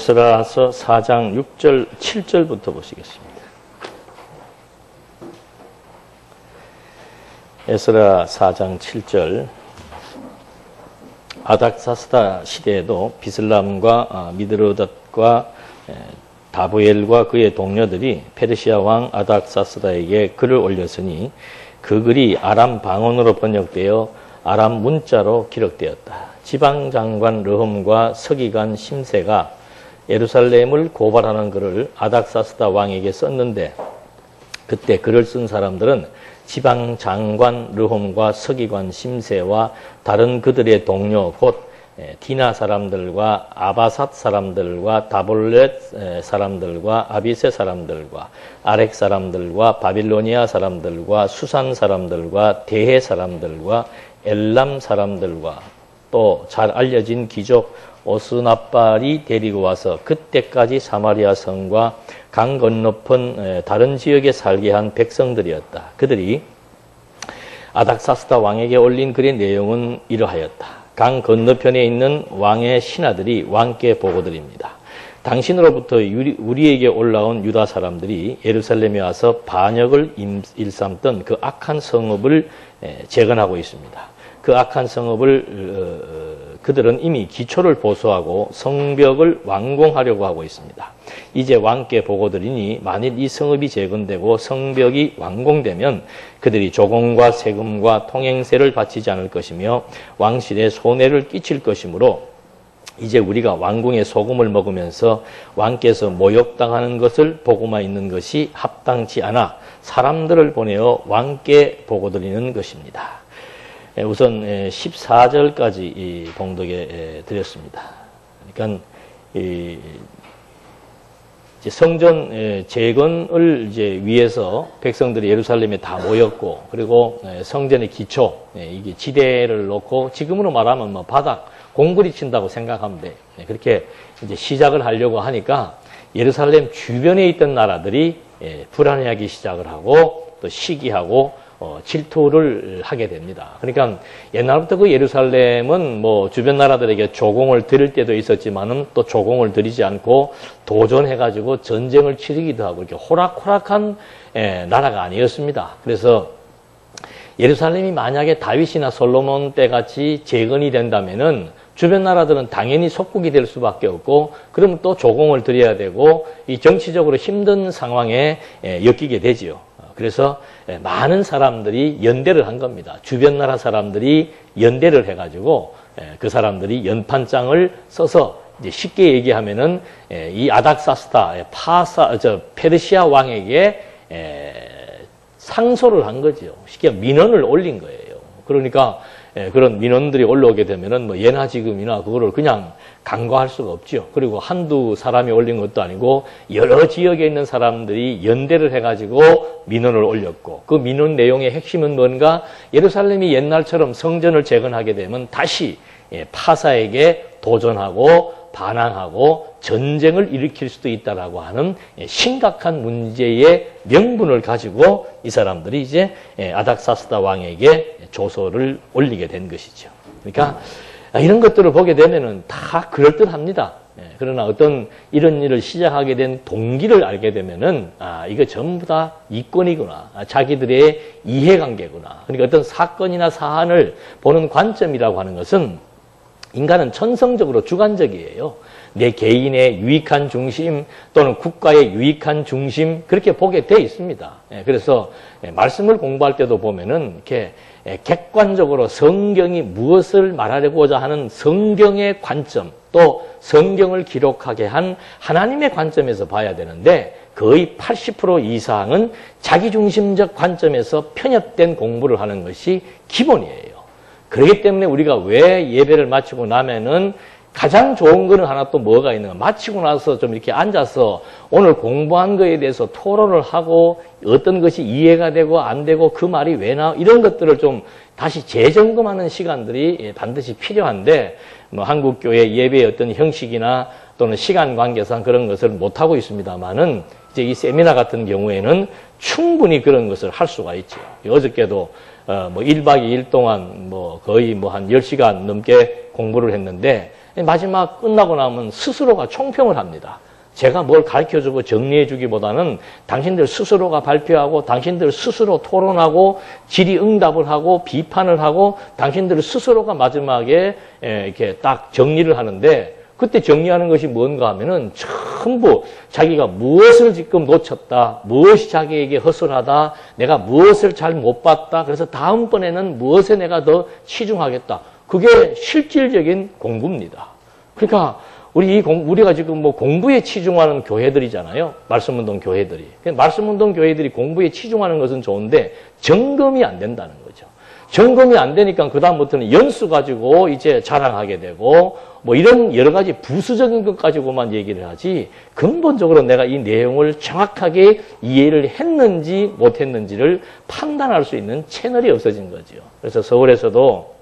에스라서 4장 6절, 7절부터 보시겠습니다. 에스라 4장 7절. 아닥사스다 시대에도 비슬람과 미드르닷과 다부엘과 그의 동료들이 페르시아 왕 아닥사스다에게 글을 올렸으니 그 글이 아람 방언으로 번역되어 아람 문자로 기록되었다. 지방장관 르흠과 서기관 심세가 예루살렘을 고발하는 글을 아닥사스다 왕에게 썼는데 그때 글을 쓴 사람들은 지방장관 르홈과 서기관 심세와 다른 그들의 동료 곧 디나 사람들과 아바삿 사람들과 다볼렛 사람들과 아비세 사람들과 아렉 사람들과 바빌로니아 사람들과 수산 사람들과 대해 사람들과 엘람 사람들과 또 잘 알려진 귀족 오스나발이 데리고 와서 그때까지 사마리아 성과 강 건너편 다른 지역에 살게 한 백성들이었다. 그들이 아닥사스다 왕에게 올린 글의 내용은 이러하였다. 강 건너편에 있는 왕의 신하들이 왕께 보고드립니다. 당신으로부터 우리에게 올라온 유다 사람들이 예루살렘에 와서 반역을 일삼던 그 악한 성읍을 재건하고 있습니다. 그 악한 성읍을 그들은 이미 기초를 보수하고 성벽을 완공하려고 하고 있습니다. 이제 왕께 보고드리니 만일 이 성읍이 재건되고 성벽이 완공되면 그들이 조공과 세금과 통행세를 바치지 않을 것이며 왕실에 손해를 끼칠 것이므로 이제 우리가 왕궁의 소금을 먹으면서 왕께서 모욕당하는 것을 보고만 있는 것이 합당치 않아 사람들을 보내어 왕께 보고드리는 것입니다. 우선 14절까지 봉독에 드렸습니다. 그러니까 이제 성전 재건을 이제 위해서 백성들이 예루살렘에 다 모였고, 그리고 성전의 기초, 이게 지대를 놓고 지금으로 말하면 뭐 바닥 공구리 친다고 생각하면 돼. 그렇게 이제 시작을 하려고 하니까 예루살렘 주변에 있던 나라들이 불안해하기 시작을 하고 또 시기하고 질투를 하게 됩니다. 그러니까 옛날부터 그 예루살렘은 뭐 주변 나라들에게 조공을 드릴 때도 있었지만은 또 조공을 드리지 않고 도전해가지고 전쟁을 치르기도 하고 이렇게 호락호락한 나라가 아니었습니다. 그래서 예루살렘이 만약에 다윗이나 솔로몬 때 같이 재건이 된다면은 주변 나라들은 당연히 속국이 될 수밖에 없고, 그러면 또 조공을 드려야 되고 이 정치적으로 힘든 상황에 엮이게 되지요. 그래서 많은 사람들이 연대를 한 겁니다. 주변 나라 사람들이 연대를 해가지고 그 사람들이 연판장을 써서 이제 쉽게 얘기하면은 이 아닥사스다 페르시아 왕에게 상소를 한 거죠. 쉽게 민원을 올린 거예요. 그러니까 그런 민원들이 올라오게 되면은 뭐 예나 지금이나 그거를 그냥 간과할 수가 없죠. 그리고 한두 사람이 올린 것도 아니고 여러 지역에 있는 사람들이 연대를 해가지고 민원을 올렸고, 그 민원 내용의 핵심은 뭔가 예루살렘이 옛날처럼 성전을 재건하게 되면 다시 파사에게 도전하고 반항하고 전쟁을 일으킬 수도 있다라고 하는 심각한 문제의 명분을 가지고 이 사람들이 이제 아닥사스다 왕에게 조서를 올리게 된 것이죠. 그러니까 이런 것들을 보게 되면은 다 그럴듯합니다. 그러나 어떤 이런 일을 시작하게 된 동기를 알게 되면은 이거 전부 다 이권이구나, 자기들의 이해관계구나. 그러니까 어떤 사건이나 사안을 보는 관점이라고 하는 것은 인간은 천성적으로 주관적이에요. 내 개인의 유익한 중심 또는 국가의 유익한 중심, 그렇게 보게 돼 있습니다. 그래서 말씀을 공부할 때도 보면은 이렇게 객관적으로 성경이 무엇을 말하려고자 하는 성경의 관점, 또 성경을 기록하게 한 하나님의 관점에서 봐야 되는데 거의 80% 이상은 자기중심적 관점에서 편협된 공부를 하는 것이 기본이에요. 그렇기 때문에 우리가 왜 예배를 마치고 나면은 가장 좋은 거는 하나 또 뭐가 있는가? 마치고 나서 좀 이렇게 앉아서 오늘 공부한 거에 대해서 토론을 하고 어떤 것이 이해가 되고 안 되고 그 말이 왜 나와? 이런 것들을 좀 다시 재점검하는 시간들이 반드시 필요한데, 뭐 한국교회 예배의 어떤 형식이나 또는 시간 관계상 그런 것을 못하고 있습니다만은 이제 이 세미나 같은 경우에는 충분히 그런 것을 할 수가 있죠. 어저께도 뭐 1박 2일 동안 뭐 거의 뭐 한 10시간 넘게 공부를 했는데 마지막 끝나고 나면 스스로가 총평을 합니다. 제가 뭘 가르쳐주고 정리해주기보다는 당신들 스스로가 발표하고 당신들 스스로 토론하고 질의응답을 하고 비판을 하고 당신들 스스로가 마지막에 이렇게 딱 정리를 하는데 그때 정리하는 것이 뭔가 하면은 전부 자기가 무엇을 지금 놓쳤다, 무엇이 자기에게 허술하다, 내가 무엇을 잘 못 봤다, 그래서 다음번에는 무엇에 내가 더 치중하겠다. 그게 실질적인 공부입니다. 그러니까 우리가 지금 뭐 공부에 치중하는 교회들이잖아요. 말씀운동 교회들이. 말씀운동 교회들이 공부에 치중하는 것은 좋은데 점검이 안 된다는 거죠. 점검이 안 되니까 그다음부터는 연수 가지고 이제 자랑하게 되고 뭐 이런 여러 가지 부수적인 것 가지고만 얘기를 하지 근본적으로 내가 이 내용을 정확하게 이해를 했는지 못했는지를 판단할 수 있는 채널이 없어진 거죠. 그래서 서울에서도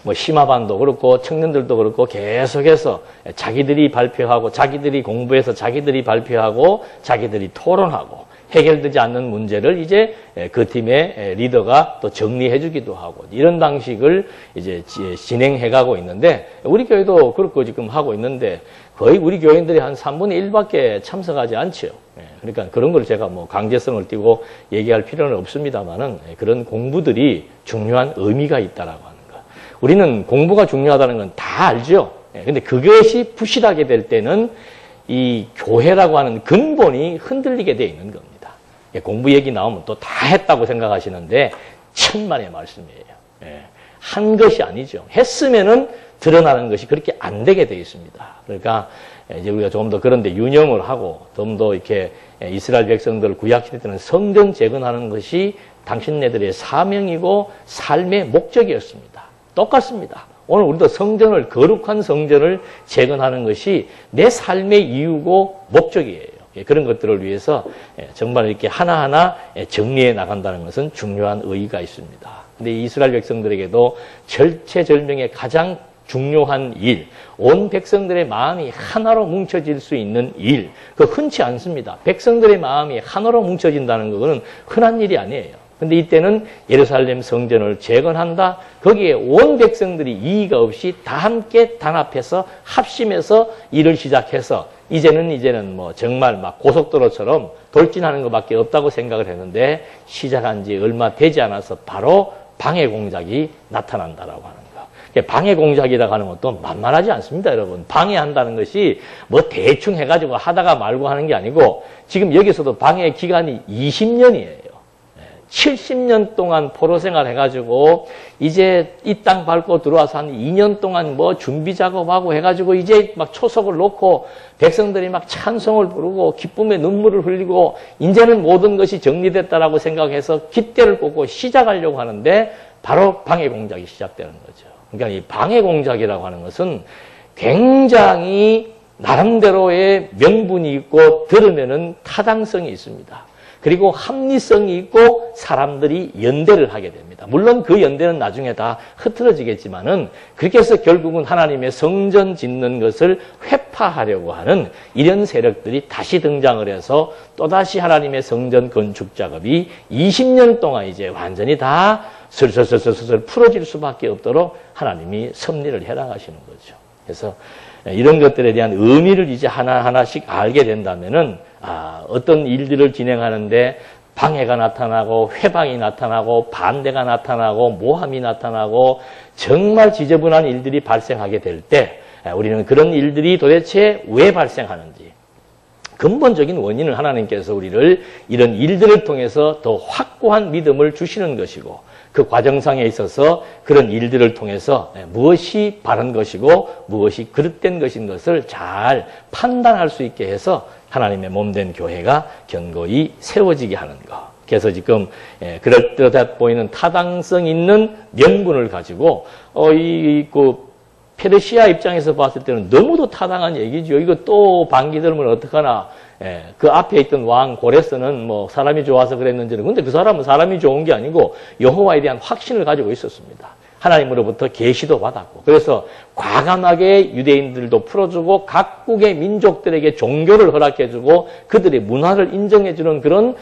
뭐 심화반도 그렇고 청년들도 그렇고 계속해서 자기들이 발표하고 자기들이 공부해서 자기들이 발표하고 자기들이 토론하고 해결되지 않는 문제를 이제 그 팀의 리더가 또 정리해 주기도 하고 이런 방식을 이제 진행해 가고 있는데 우리 교회도 그렇고 지금 하고 있는데 거의 우리 교인들이 한 3분의 1밖에 참석하지 않죠. 그러니까 그런 걸 제가 뭐 강제성을 띠고 얘기할 필요는 없습니다만은 그런 공부들이 중요한 의미가 있다라고 하는 거. 우리는 공부가 중요하다는 건 다 알죠. 근데 그것이 부실하게 될 때는 이 교회라고 하는 근본이 흔들리게 돼 있는 겁니다. 공부 얘기 나오면 또 다 했다고 생각하시는데 천만의 말씀이에요. 한 것이 아니죠. 했으면은 드러나는 것이 그렇게 안 되게 돼 있습니다. 그러니까 이제 우리가 좀 더 그런데 유념을 하고 좀 더 이렇게 이스라엘 백성들 구약시대 때는 성전 재건하는 것이 당신네들의 사명이고 삶의 목적이었습니다. 똑같습니다. 오늘 우리도 성전을 거룩한 성전을 재건하는 것이 내 삶의 이유고 목적이에요. 그런 것들을 위해서 정말 이렇게 하나하나 정리해 나간다는 것은 중요한 의의가 있습니다. 근데 이스라엘 백성들에게도 절체절명의 가장 중요한 일, 온 백성들의 마음이 하나로 뭉쳐질 수 있는 일, 그거 흔치 않습니다. 백성들의 마음이 하나로 뭉쳐진다는 것은 흔한 일이 아니에요. 근데 이때는 예루살렘 성전을 재건한다. 거기에 온 백성들이 이의가 없이 다 함께 단합해서 합심해서 일을 시작해서 이제는 뭐 정말 막 고속도로처럼 돌진하는 것밖에 없다고 생각을 했는데 시작한 지 얼마 되지 않아서 바로 방해 공작이 나타난다라고 하는 거. 방해 공작이라고 하는 것도 만만하지 않습니다, 여러분. 방해한다는 것이 뭐 대충 해가지고 하다가 말고 하는 게 아니고 지금 여기서도 방해 기간이 20년이에요. 70년 동안 포로 생활 해가지고 이제 이 땅 밟고 들어와서 한 2년 동안 뭐 준비 작업하고 해가지고 이제 막 초석을 놓고 백성들이 막 찬송을 부르고 기쁨의 눈물을 흘리고 이제는 모든 것이 정리됐다라고 생각해서 깃대를 꽂고 시작하려고 하는데 바로 방해 공작이 시작되는 거죠. 그러니까 이 방해 공작이라고 하는 것은 굉장히 나름대로의 명분이 있고 들으면은 타당성이 있습니다. 그리고 합리성이 있고 사람들이 연대를 하게 됩니다. 물론 그 연대는 나중에 다 흐트러지겠지만은 그렇게 해서 결국은 하나님의 성전 짓는 것을 회파하려고 하는 이런 세력들이 다시 등장을 해서 또다시 하나님의 성전 건축 작업이 20년 동안 이제 완전히 다 슬슬 풀어질 수밖에 없도록 하나님이 섭리를 해나가시는 거죠. 그래서 이런 것들에 대한 의미를 이제 하나하나씩 알게 된다면은 어떤 일들을 진행하는데 방해가 나타나고 회방이 나타나고 반대가 나타나고 모함이 나타나고 정말 지저분한 일들이 발생하게 될 때 우리는 그런 일들이 도대체 왜 발생하는지 근본적인 원인을 하나님께서 우리를 이런 일들을 통해서 더 확고한 믿음을 주시는 것이고 그 과정상에 있어서 그런 일들을 통해서 무엇이 바른 것이고 무엇이 그릇된 것인 것을 잘 판단할 수 있게 해서 하나님의 몸된 교회가 견고히 세워지게 하는 것. 그래서 지금 그럴듯해 보이는 타당성 있는 명분을 가지고 페르시아 입장에서 봤을 때는 너무도 타당한 얘기죠. 이거 또 반기 들면 어떡하나. 그 앞에 있던 왕 고레스는 뭐 사람이 좋아서 그랬는지는 근데 그 사람은 사람이 좋은 게 아니고 여호와에 대한 확신을 가지고 있었습니다. 하나님으로부터 계시도 받았고 그래서 과감하게 유대인들도 풀어주고 각국의 민족들에게 종교를 허락해주고 그들의 문화를 인정해주는 그런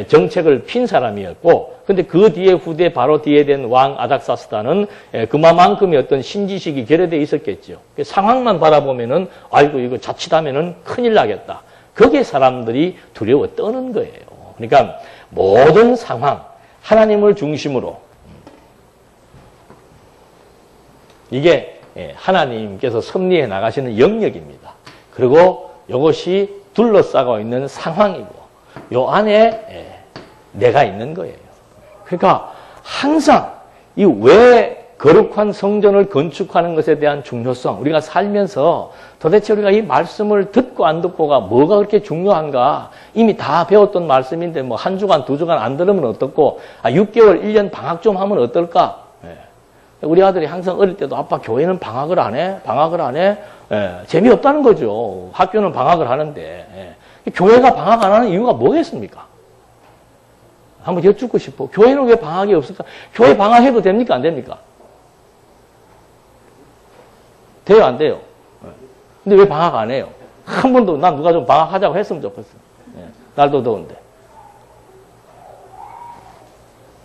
정책을 핀 사람이었고 근데 그 뒤에 후대 바로 뒤에 된 왕 아닥사스다는 그만큼의 어떤 신지식이 결여되어 있었겠죠. 상황만 바라보면은 아이고 이거 자칫하면은 큰일 나겠다. 거기에 사람들이 두려워 떠는 거예요. 그러니까 모든 상황 하나님을 중심으로 이게 하나님께서 섭리해 나가시는 영역입니다. 그리고 이것이 둘러싸고 있는 상황이고 요 안에 내가 있는 거예요. 그러니까 항상 이 왜 거룩한 성전을 건축하는 것에 대한 중요성 우리가 살면서 도대체 우리가 이 말씀을 듣고 안 듣고가 뭐가 그렇게 중요한가 이미 다 배웠던 말씀인데 뭐 한 주간 두 주간 안 들으면 어떻고 6개월 1년 방학 좀 하면 어떨까 우리 아들이 항상 어릴 때도 아빠 교회는 방학을 안 해? 방학을 안 해? 재미없다는 거죠. 학교는 방학을 하는데 교회가 방학 안 하는 이유가 뭐겠습니까? 한번 여쭙고 싶어. 교회는 왜 방학이 없을까? 교회 방학해도 됩니까? 안 됩니까? 돼요? 안 돼요? 근데 왜 방학 안 해요? 한 번도 난 누가 좀 방학하자고 했으면 좋겠어. 날도 더운데.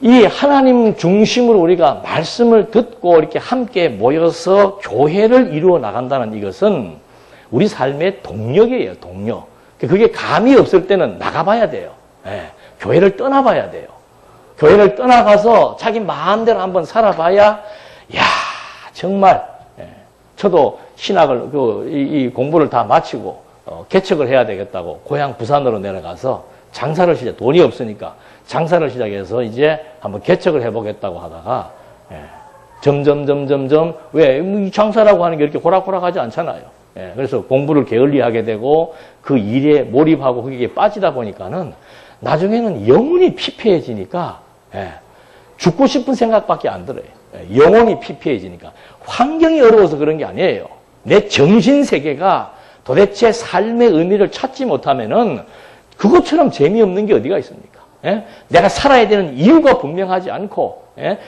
이 하나님 중심으로 우리가 말씀을 듣고 이렇게 함께 모여서 교회를 이루어 나간다는 이것은 우리 삶의 동력이에요, 동력. 그게 감이 없을 때는 나가봐야 돼요. 교회를 떠나봐야 돼요. 교회를 떠나가서 자기 마음대로 한번 살아봐야, 야 정말, 저도 신학을, 이 공부를 다 마치고, 개척을 해야 되겠다고 고향 부산으로 내려가서 장사를 시작, 돈이 없으니까 장사를 시작해서 이제 한번 개척을 해보겠다고 하다가 점점 왜 이 장사라고 하는 게 이렇게 호락호락하지 않잖아요. 그래서 공부를 게을리하게 되고 그 일에 몰입하고 거기에 빠지다 보니까는 나중에는 영혼이 피폐해지니까 죽고 싶은 생각밖에 안 들어요. 영혼이 피폐해지니까 환경이 어려워서 그런 게 아니에요. 내 정신 세계가 도대체 삶의 의미를 찾지 못하면은 그것처럼 재미없는 게 어디가 있습니까? 내가 살아야 되는 이유가 분명하지 않고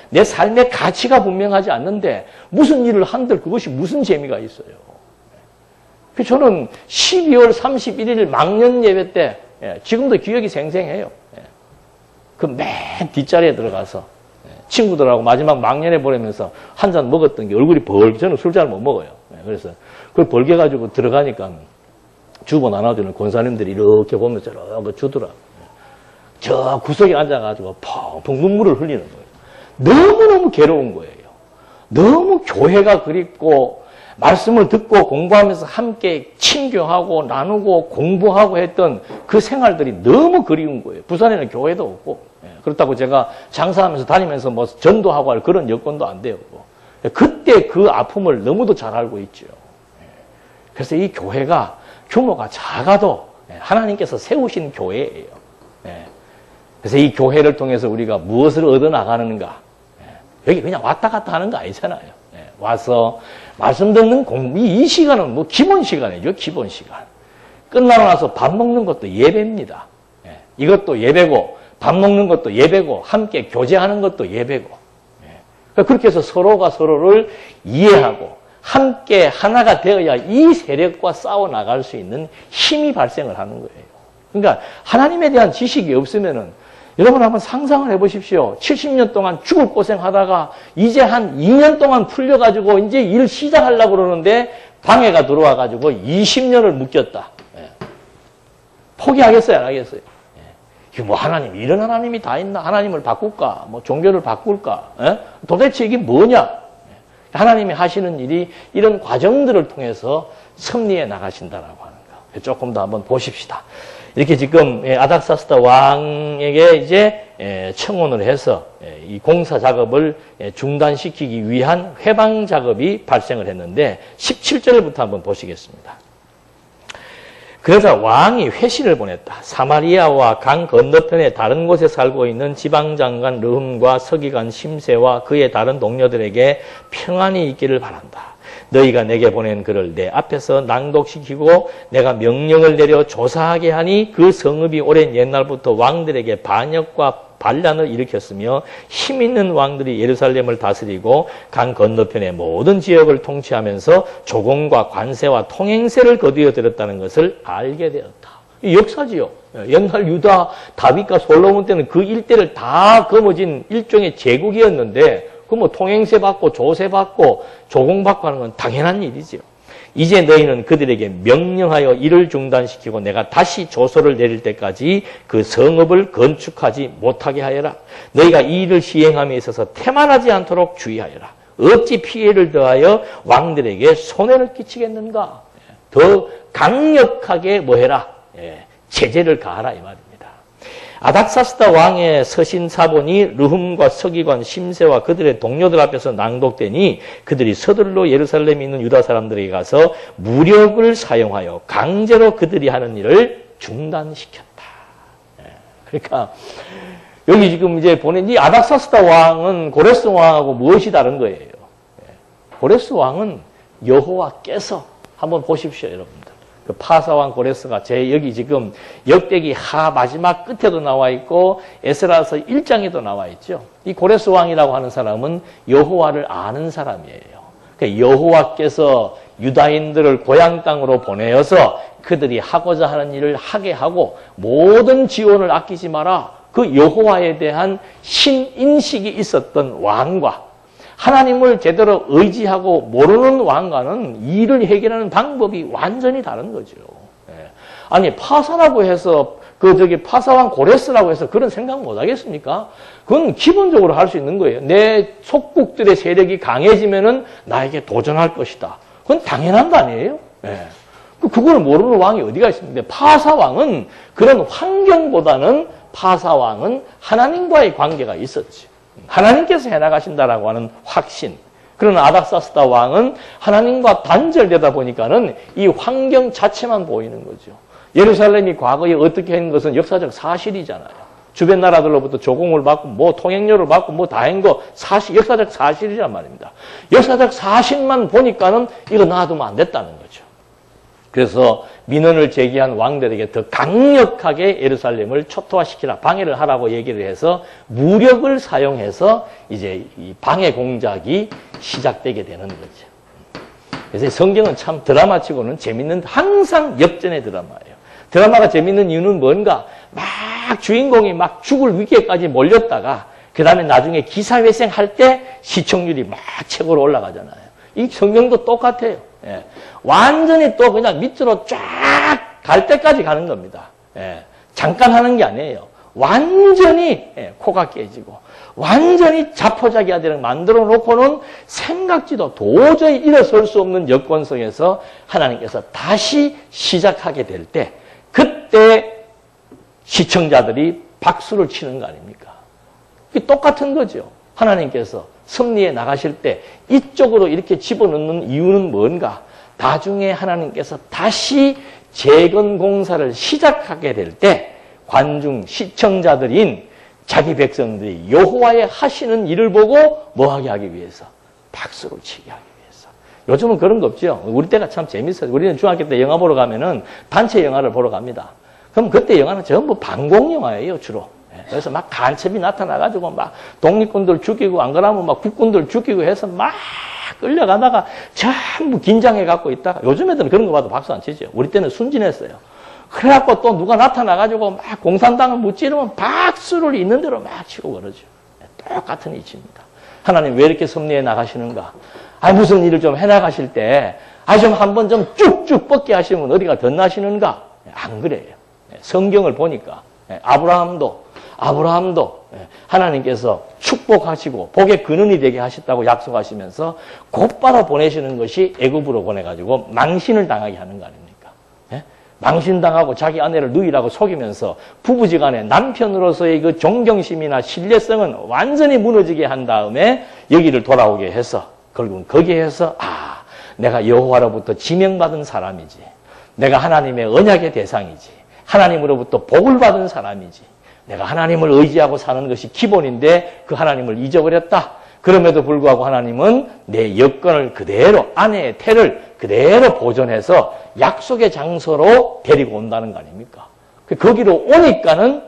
내 삶의 가치가 분명하지 않는데 무슨 일을 한들 그것이 무슨 재미가 있어요. 저는 12월 31일 망년 예배 때 지금도 기억이 생생해요. 그 맨 뒷자리에 들어가서 친구들하고 마지막 망년에 보내면서 한 잔 먹었던 게 얼굴이 저는 술 잘 못 먹어요. 그래서 그걸 벌게가지고 들어가니까 주보 나눠주는 권사님들이 이렇게 보면서 저렇게 주더라. 저 구석에 앉아가지고 펑펑 눈물을 흘리는 거예요. 너무너무 괴로운 거예요. 너무 교회가 그립고 말씀을 듣고 공부하면서 함께 친교하고 나누고 공부하고 했던 그 생활들이 너무 그리운 거예요. 부산에는 교회도 없고 그렇다고 제가 장사하면서 다니면서 뭐 전도하고 할 그런 여건도 안 되었고 그때 그 아픔을 너무도 잘 알고 있죠. 그래서 이 교회가 규모가 작아도 하나님께서 세우신 교회예요. 그래서 이 교회를 통해서 우리가 무엇을 얻어나가는가? 여기 그냥 왔다 갔다 하는 거 아니잖아요. 와서 말씀 듣는 공부, 이 시간은 뭐 기본 시간이죠. 기본 시간. 끝나고 나서 밥 먹는 것도 예배입니다. 이것도 예배고 밥 먹는 것도 예배고 함께 교제하는 것도 예배고 그렇게 해서 서로가 서로를 이해하고 함께 하나가 되어야 이 세력과 싸워 나갈 수 있는 힘이 발생을 하는 거예요. 그러니까 하나님에 대한 지식이 없으면은 여러분 한번 상상을 해보십시오. 70년 동안 죽을 고생하다가 이제 한 2년 동안 풀려가지고 이제 일 시작하려고 그러는데 방해가 들어와가지고 20년을 묶였다. 포기하겠어요? 안 하겠어요? 뭐 하나님, 이런 하나님이 다 있나? 하나님을 바꿀까? 뭐 종교를 바꿀까? 도대체 이게 뭐냐? 하나님이 하시는 일이 이런 과정들을 통해서 섭리해 나가신다라고 하는 거. 조금 더 한번 보십시다. 이렇게 지금 아닥사스다 왕에게 이제 청혼을 해서 이 공사 작업을 중단시키기 위한 회방 작업이 발생을 했는데 17절부터 한번 보시겠습니다. 그러자 왕이 회신을 보냈다. 사마리아와 강 건너편의 다른 곳에 살고 있는 지방장관 르흠과 서기관 심세와 그의 다른 동료들에게 평안이 있기를 바란다. 너희가 내게 보낸 글을 내 앞에서 낭독시키고 내가 명령을 내려 조사하게 하니 그 성읍이 오랜 옛날부터 왕들에게 반역과 반란을 일으켰으며 힘 있는 왕들이 예루살렘을 다스리고 강 건너편의 모든 지역을 통치하면서 조공과 관세와 통행세를 거두어 들였다는 것을 알게 되었다. 이 역사지요. 옛날 유다 다윗과 솔로몬 때는 그 일대를 다 거머쥔 일종의 제국이었는데 그 뭐 통행세 받고 조세 받고 조공 받고 하는 건 당연한 일이지요. 이제 너희는 그들에게 명령하여 일을 중단시키고 내가 다시 조서를 내릴 때까지 그 성읍을 건축하지 못하게 하여라. 너희가 이 일을 시행함에 있어서 태만하지 않도록 주의하여라. 어찌 피해를 더하여 왕들에게 손해를 끼치겠는가? 더 강력하게 뭐해라? 제재를 가하라 이 말입니다. 아닥사스다 왕의 서신 사본이 르훔과 서기관 심세와 그들의 동료들 앞에서 낭독되니 그들이 서둘러 예루살렘에 있는 유다 사람들에게 가서 무력을 사용하여 강제로 그들이 하는 일을 중단시켰다. 그러니까 여기 지금 이제 보낸 이 아닥사스다 왕은 고레스 왕하고 무엇이 다른 거예요? 고레스 왕은 여호와께서 한번 보십시오, 여러분들. 그 파사왕 고레스가 여기 지금 역대기 하 마지막 끝에도 나와 있고 에스라서 1장에도 나와 있죠. 이 고레스 왕이라고 하는 사람은 여호와를 아는 사람이에요. 그러니까 여호와께서 유다인들을 고향 땅으로 보내어서 그들이 하고자 하는 일을 하게 하고 모든 지원을 아끼지 마라. 그 여호와에 대한 신인식이 있었던 왕과 하나님을 제대로 의지하고 모르는 왕과는 일을 해결하는 방법이 완전히 다른 거죠. 아니 파사라고 해서 파사왕 고레스라고 해서 그런 생각 못 하겠습니까? 그건 기본적으로 할 수 있는 거예요. 내 속국들의 세력이 강해지면은 나에게 도전할 것이다. 그건 당연한 거 아니에요? 그걸 모르는 왕이 어디가 있습니까? 파사왕은 그런 환경보다는 파사왕은 하나님과의 관계가 있었지. 하나님께서 해나가신다라고 하는 확신. 그러나 아닥사스다 왕은 하나님과 단절되다 보니까는 이 환경 자체만 보이는 거죠. 예루살렘이 과거에 어떻게 한 것은 역사적 사실이잖아요. 주변 나라들로부터 조공을 받고 뭐 통행료를 받고 뭐 다 한 거 역사적 사실이란 말입니다. 역사적 사실만 보니까는 이거 놔두면 안 됐다는 거죠. 그래서 민원을 제기한 왕들에게 더 강력하게 예루살렘을 초토화시키라, 방해를 하라고 얘기를 해서 무력을 사용해서 이제 이 방해 공작이 시작되게 되는 거죠. 그래서 성경은 참 드라마치고는 재밌는, 항상 역전의 드라마예요. 드라마가 재밌는 이유는 뭔가? 막 주인공이 막 죽을 위기에까지 몰렸다가 그 다음에 나중에 기사회생할 때 시청률이 막 최고로 올라가잖아요. 이 성경도 똑같아요. 완전히 또 그냥 밑으로 쫙 갈 때까지 가는 겁니다. 잠깐 하는 게 아니에요. 완전히 코가 깨지고 완전히 자포자기하게 만들어 놓고는 생각지도 도저히 일어설 수 없는 여건 속에서 하나님께서 다시 시작하게 될 때 그때 시청자들이 박수를 치는 거 아닙니까? 이게 똑같은 거죠. 하나님께서 섭리에 나가실 때 이쪽으로 이렇게 집어넣는 이유는 뭔가? 나중에 하나님께서 다시 재건 공사를 시작하게 될 때 관중, 시청자들인 자기 백성들이 여호와의 하시는 일을 보고 뭐하게 하기 위해서? 박수를 치게 하기 위해서. 요즘은 그런 거 없죠. 우리 때가 참 재밌어요. 우리는 중학교 때 영화 보러 가면은 단체 영화를 보러 갑니다. 그럼 그때 영화는 전부 반공 영화예요, 주로. 그래서 막 간첩이 나타나가지고 막 독립군들 죽이고 안 그러면 막 국군들 죽이고 해서 막 끌려가다가 전부 긴장해갖고 있다가 요즘 애들은 그런 거 봐도 박수 안 치죠. 우리 때는 순진했어요. 그래갖고 또 누가 나타나가지고 막 공산당을 무찌르면 박수를 있는 대로 막 치고 그러죠. 똑같은 이치입니다. 하나님 왜 이렇게 섭리해 나가시는가? 무슨 일을 좀 해나가실 때 좀 한번 좀 쭉쭉 뻗게 하시면 어디가 덧나시는가? 안 그래요. 성경을 보니까 아브라함도 하나님께서 축복하시고 복의 근원이 되게 하셨다고 약속하시면서 곧바로 보내시는 것이 애굽으로 보내가지고 망신을 당하게 하는 거 아닙니까? 망신당하고 자기 아내를 누이라고 속이면서 부부지간에 남편으로서의 그 존경심이나 신뢰성은 완전히 무너지게 한 다음에 여기를 돌아오게 해서 결국은 거기에서 내가 여호와로부터 지명받은 사람이지, 내가 하나님의 언약의 대상이지, 하나님으로부터 복을 받은 사람이지, 내가 하나님을 의지하고 사는 것이 기본인데 그 하나님을 잊어버렸다. 그럼에도 불구하고 하나님은 내 여건을 그대로, 아내의 태를 그대로 보존해서 약속의 장소로 데리고 온다는 거 아닙니까? 거기로 오니까는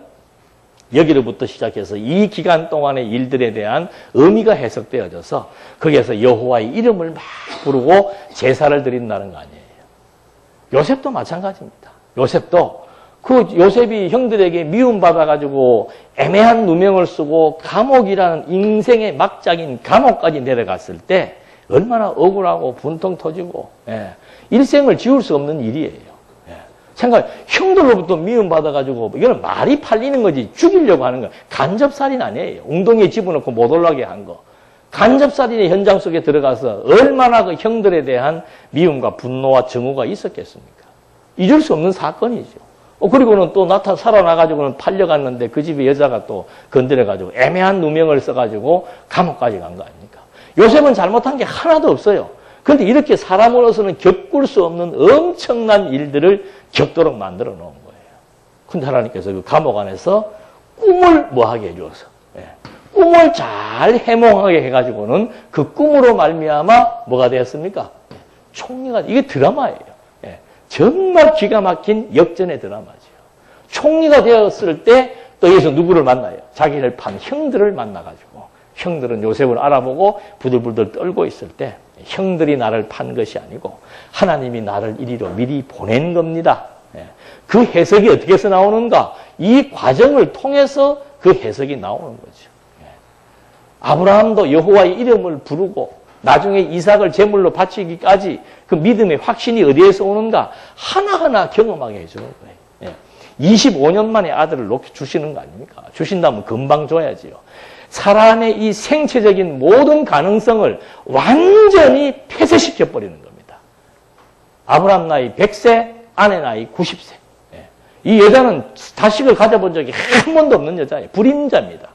여기로부터 시작해서 이 기간 동안의 일들에 대한 의미가 해석되어져서 거기에서 여호와의 이름을 막 부르고 제사를 드린다는 거 아니에요. 요셉도 마찬가지입니다. 요셉도 그 요셉이 형들에게 미움받아가지고 애매한 누명을 쓰고 감옥이라는 인생의 막장인 감옥까지 내려갔을 때 얼마나 억울하고 분통 터지고 일생을 지울 수 없는 일이에요. 형들로부터 미움받아가지고 이거는 말이 팔리는 거지 죽이려고 하는 거 간접살인 아니에요. 웅덩이에 집어넣고 못 올라가게 한 거. 간접살인의 현장 속에 들어가서 얼마나 그 형들에 대한 미움과 분노와 증오가 있었겠습니까? 잊을 수 없는 사건이죠. 그리고는 또 살아나가지고는 팔려갔는데 그 집에 여자가 또 건드려가지고 애매한 누명을 써가지고 감옥까지 간 거 아닙니까? 요셉은 잘못한 게 하나도 없어요. 그런데 이렇게 사람으로서는 겪을 수 없는 엄청난 일들을 겪도록 만들어 놓은 거예요. 근데 하나님께서 그 감옥 안에서 꿈을 뭐하게 해줘서 꿈을 잘 해몽하게 해가지고는 그 꿈으로 말미암아 뭐가 되었습니까? 총리가 이게 드라마예요. 정말 기가 막힌 역전의 드라마죠. 총리가 되었을 때 또 여기서 누구를 만나요? 자기를 판 형들을 만나가지고 형들은 요셉을 알아보고 부들부들 떨고 있을 때 형들이 나를 판 것이 아니고 하나님이 나를 이리로 미리 보낸 겁니다. 그 해석이 어떻게 해서 나오는가? 이 과정을 통해서 그 해석이 나오는 거죠. 아브라함도 여호와의 이름을 부르고 나중에 이삭을 제물로 바치기까지 그 믿음의 확신이 어디에서 오는가? 하나하나 경험하게 해주는 거예요. 25년 만에 아들을 주시는 거 아닙니까? 주신다면 금방 줘야지요. 사람의 이 생체적인 모든 가능성을 완전히 폐쇄시켜버리는 겁니다. 아브라함 나이 100세, 아내 나이 90세. 이 여자는 자식을 가져본 적이 한 번도 없는 여자예요. 불임자입니다.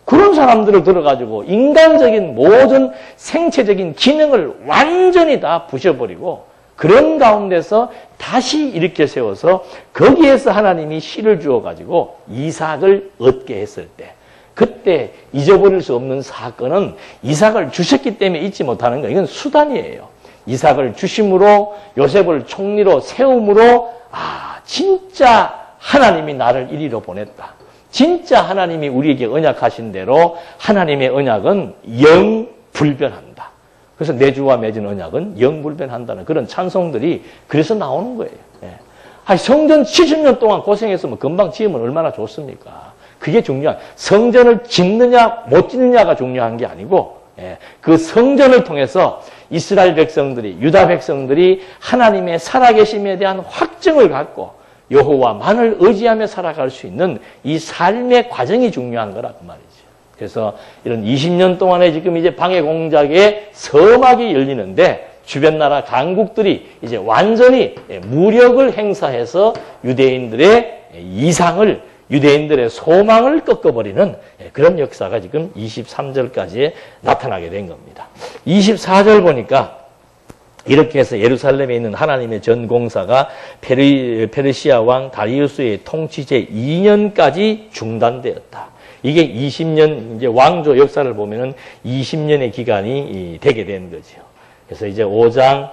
그런 사람들을 들어가지고 인간적인 모든 생체적인 기능을 완전히 다 부셔버리고 그런 가운데서 다시 일으켜 세워서 거기에서 하나님이 씨를 주어가지고 이삭을 얻게 했을 때 그때 잊어버릴 수 없는 사건은 이삭을 주셨기 때문에 잊지 못하는 거예요. 이건 수단이에요. 이삭을 주심으로 요셉을 총리로 세움으로 진짜 하나님이 나를 이리로 보냈다. 진짜 하나님이 우리에게 언약하신 대로 하나님의 언약은 영불변한다. 그래서 내 주와 맺은 언약은 영불변한다는 그런 찬송들이 그래서 나오는 거예요. 성전 70년 동안 고생했으면 금방 지으면 얼마나 좋습니까? 그게 중요한 성전을 짓느냐 못 짓느냐가 중요한 게 아니고 그 성전을 통해서 이스라엘 백성들이 유다 백성들이 하나님의 살아계심에 대한 확증을 갖고 여호와만을 의지하며 살아갈 수 있는 이 삶의 과정이 중요한 거라 그 말이죠. 그래서 이런 20년 동안에 지금 이제 방해 공작의 서막이 열리는데 주변 나라 강국들이 이제 완전히 무력을 행사해서 유대인들의 이상을 유대인들의 소망을 꺾어버리는 그런 역사가 지금 23절까지 나타나게 된 겁니다. 24절 보니까 이렇게 해서 예루살렘에 있는 하나님의 전공사가 페르시아 왕 다리우스의 통치 제2년까지 중단되었다. 이게 20년 이제 왕조 역사를 보면은 20년의 기간이 되게 된 거죠. 그래서 이제 5장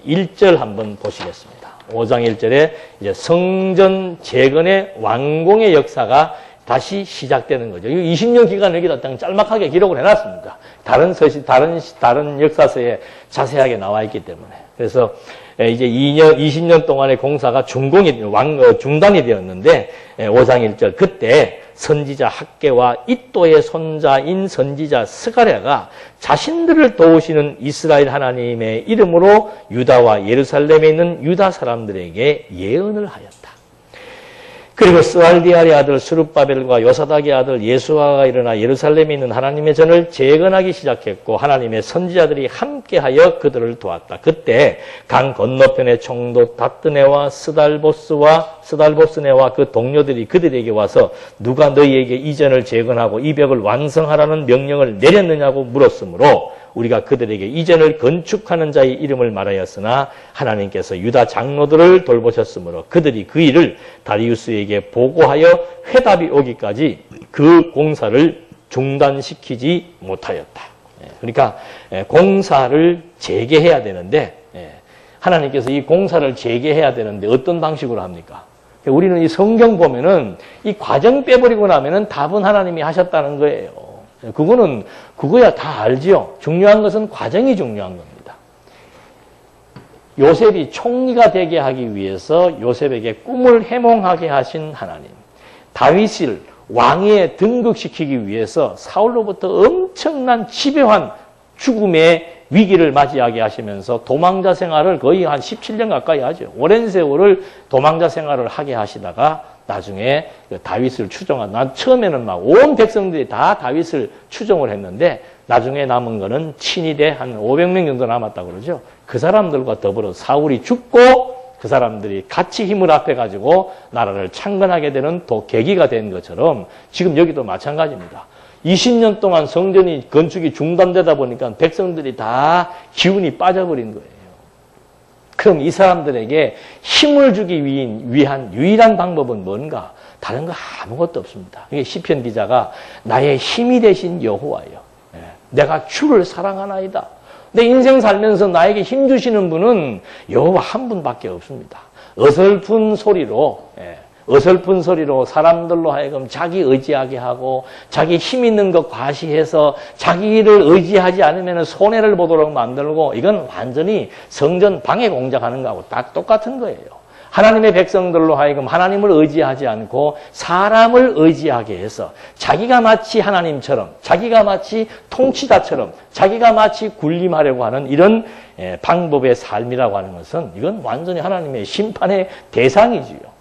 1절 한번 보시겠습니다. 5장 1절에 이제 성전 재건의 완공의 역사가 다시 시작되는 거죠. 이 20년 기간을 여기다 짤막하게 기록을 해놨습니다. 다른 역사서에 자세하게 나와 있기 때문에. 그래서 이제 20년 동안의 공사가 중단이 되었는데 5장 1절 그때 선지자 학개와 이또의 손자인 선지자 스가랴가 자신들을 도우시는 이스라엘 하나님의 이름으로 유다와 예루살렘에 있는 유다 사람들에게 예언을 하였다. 그리고 스알디알의 아들 스룹바벨과 요사닥의 아들 예수아가 일어나 예루살렘에 있는 하나님의 전을 재건하기 시작했고 하나님의 선지자들이 함께하여 그들을 도왔다. 그때 강 건너편의 총독 다뜨네와 스달보스네와 그 동료들이 그들에게 와서 누가 너희에게 이 전을 재건하고 이 벽을 완성하라는 명령을 내렸느냐고 물었으므로 우리가 그들에게 이전을 건축하는 자의 이름을 말하였으나 하나님께서 유다 장로들을 돌보셨으므로 그들이 그 일을 다리우스에게 보고하여 회답이 오기까지 그 공사를 중단시키지 못하였다. 그러니까 공사를 재개해야 되는데 하나님께서 이 공사를 재개해야 되는데 어떤 방식으로 합니까? 우리는 이 성경 보면은 이 과정 빼버리고 나면은 답은 하나님이 하셨다는 거예요. 그거야 다 알지요. 중요한 것은 과정이 중요한 겁니다. 요셉이 총리가 되게 하기 위해서 요셉에게 꿈을 해몽하게 하신 하나님. 다윗을 왕위에 등극시키기 위해서 사울로부터 엄청난 집요한 죽음의 위기를 맞이하게 하시면서 도망자 생활을 거의 한 17년 가까이 하죠. 오랜 세월을 도망자 생활을 하게 하시다가 나중에 다윗을 추종한, 처음에는 막 온 백성들이 다 다윗을 추종을 했는데 나중에 남은 거는 친위대 한 500명 정도 남았다고 그러죠. 그 사람들과 더불어 사울이 죽고 그 사람들이 같이 힘을 합해가지고 나라를 창건하게 되는 또 계기가 된 것처럼 지금 여기도 마찬가지입니다. 20년 동안 성전이 건축이 중단되다 보니까 백성들이 다 기운이 빠져버린 거예요. 그럼 이 사람들에게 힘을 주기 위한 유일한 방법은 뭔가? 다른 거 아무것도 없습니다. 이게 시편 기자가 나의 힘이 되신 여호와여, 내가 주를 사랑하나이다. 내 인생 살면서 나에게 힘 주시는 분은 여호와 한 분밖에 없습니다. 어설픈 소리로 사람들로 하여금 자기 의지하게 하고 자기 힘 있는 것 과시해서 자기를 의지하지 않으면 손해를 보도록 만들고 이건 완전히 성전 방해 공작하는 거하고 딱 똑같은 거예요. 하나님의 백성들로 하여금 하나님을 의지하지 않고 사람을 의지하게 해서 자기가 마치 하나님처럼, 자기가 마치 통치자처럼, 자기가 마치 군림하려고 하는 이런 방법의 삶이라고 하는 것은 이건 완전히 하나님의 심판의 대상이지요.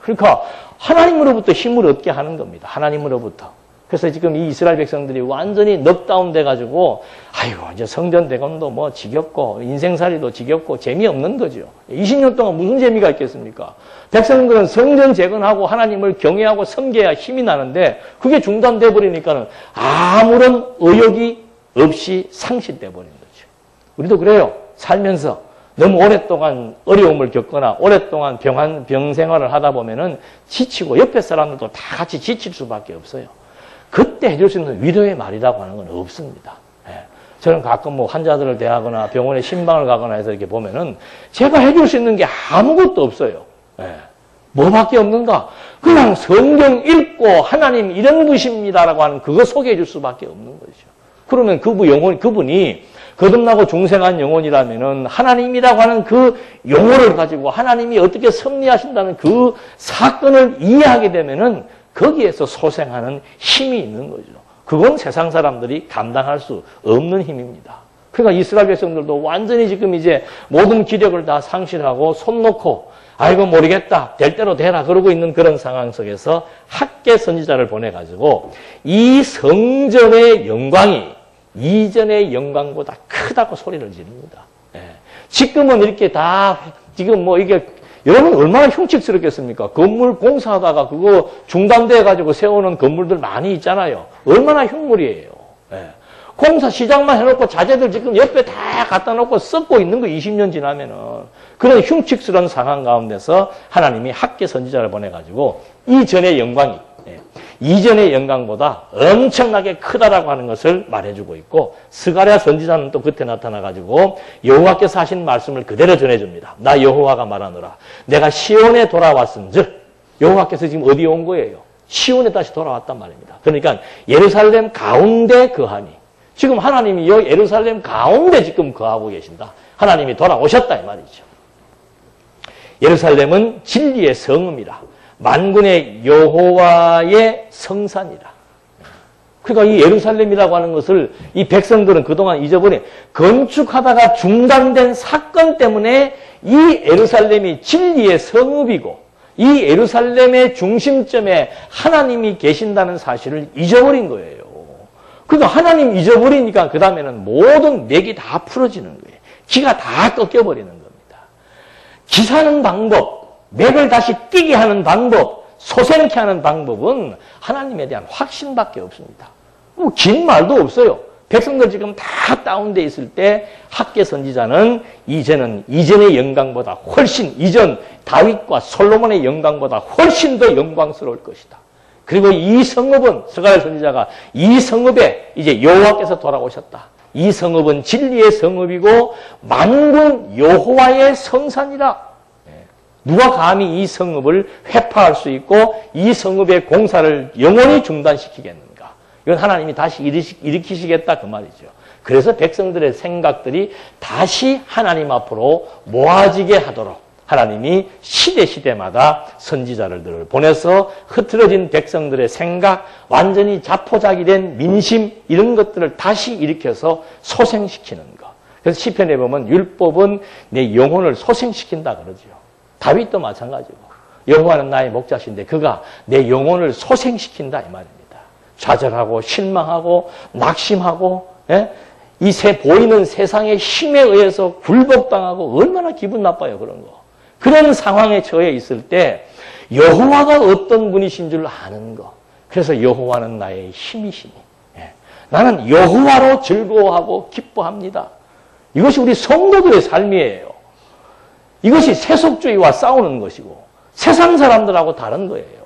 그러니까 하나님으로부터 힘을 얻게 하는 겁니다. 하나님으로부터. 그래서 지금 이 이스라엘 백성들이 완전히 넉다운 돼가지고 아이고 이제 성전 대건도 뭐 지겹고 인생살이도 지겹고 재미없는 거죠. 20년 동안 무슨 재미가 있겠습니까? 백성들은 성전 재건하고 하나님을 경외하고 섬겨야 힘이 나는데 그게 중단돼 버리니까는 아무런 의욕이 없이 상실돼 버린 거죠. 우리도 그래요. 살면서 너무 오랫동안 어려움을 겪거나 오랫동안 병 생활을 하다 보면은 지치고 옆에 사람들도 다 같이 지칠 수밖에 없어요. 그때 해줄 수 있는 위로의 말이라고 하는 건 없습니다. 저는 가끔 뭐 환자들을 대하거나 병원에 신방을 가거나 해서 이렇게 보면은 제가 해줄 수 있는 게 아무것도 없어요. 뭐밖에 없는가? 그냥 성경 읽고 하나님 이런 분이십니다라고 하는 그거 소개해 줄 수밖에 없는 거죠. 그러면 그분이 거듭나고 중생한 영혼이라면은 하나님이라고 하는 그 용어를 가지고 하나님이 어떻게 섭리하신다는 그 사건을 이해하게 되면은 거기에서 소생하는 힘이 있는 거죠. 그건 세상 사람들이 감당할 수 없는 힘입니다. 그러니까 이스라엘 백성들도 완전히 지금 이제 모든 기력을 다 상실하고 손 놓고 아이고 모르겠다 될 대로 되라 그러고 있는 그런 상황 속에서 학개 선지자를 보내가지고 이 성전의 영광이 이전의 영광보다 크다고 소리를 지릅니다. 지금은 이렇게 다 지금 뭐 이게 여러분 얼마나 흉측스럽겠습니까? 건물 공사하다가 그거 중단돼가지고 세우는 건물들 많이 있잖아요. 얼마나 흉물이에요. 공사 시작만 해놓고 자재들 지금 옆에 다 갖다 놓고 썩고 있는 거 20년 지나면은 그런 흉측스러운 상황 가운데서 하나님이 학개 선지자를 보내가지고 이전의 영광이 이전의 영광보다 엄청나게 크다라고 하는 것을 말해주고 있고 스가랴 선지자는 또 그때 나타나가지고 여호와께서 하신 말씀을 그대로 전해줍니다. 나 여호와가 말하노라. 내가 시온에 돌아왔은즉 여호와께서 지금 어디에 온 거예요? 시온에 다시 돌아왔단 말입니다. 그러니까 예루살렘 가운데 거하니 지금 하나님이 여기 예루살렘 가운데 지금 거하고 계신다. 하나님이 돌아오셨다 이 말이죠. 예루살렘은 진리의 성읍이라. 만군의 여호와의 성산이라. 그러니까 이 예루살렘이라고 하는 것을 이 백성들은 그동안 잊어버린 건축하다가 중단된 사건 때문에 이 예루살렘이 진리의 성읍이고 이 예루살렘의 중심점에 하나님이 계신다는 사실을 잊어버린 거예요. 그러니까 하나님 잊어버리니까 그 다음에는 모든 맥이 다 풀어지는 거예요. 기가 다 꺾여버리는 겁니다. 기사는 방법, 맥을 다시 뛰게 하는 방법, 소생케 하는 방법은 하나님에 대한 확신밖에 없습니다. 뭐 긴 말도 없어요. 백성들 지금 다 다운돼 있을 때 학개 선지자는 이전의 영광보다 훨씬 이전 다윗과 솔로몬의 영광보다 훨씬 더 영광스러울 것이다. 그리고 이 성읍은 스가랴 선지자가 이 성읍에 이제 여호와께서 돌아오셨다. 이 성읍은 진리의 성읍이고 만군 여호와의 성산이라. 누가 감히 이 성읍을 회파할 수 있고 이 성읍의 공사를 영원히 중단시키겠는가? 이건 하나님이 다시 일으키시겠다 그 말이죠. 그래서 백성들의 생각들이 다시 하나님 앞으로 모아지게 하도록 하나님이 시대마다 선지자들을 보내서 흐트러진 백성들의 생각, 완전히 자포자기 된 민심 이런 것들을 다시 일으켜서 소생시키는 것. 그래서 시편에 보면 율법은 내 영혼을 소생시킨다 그러죠. 다윗도 마찬가지고 여호와는 나의 목자신데 그가 내 영혼을 소생시킨다 이 말입니다. 좌절하고 실망하고 낙심하고 이 보이는 세상의 힘에 의해서 굴복당하고 얼마나 기분 나빠요 그런 거. 그런 상황에 처해 있을 때 여호와가 어떤 분이신 줄 아는 거. 그래서 여호와는 나의 힘이시니 나는 여호와로 즐거워하고 기뻐합니다. 이것이 우리 성도들의 삶이에요. 이것이 세속주의와 싸우는 것이고 세상 사람들하고 다른 거예요.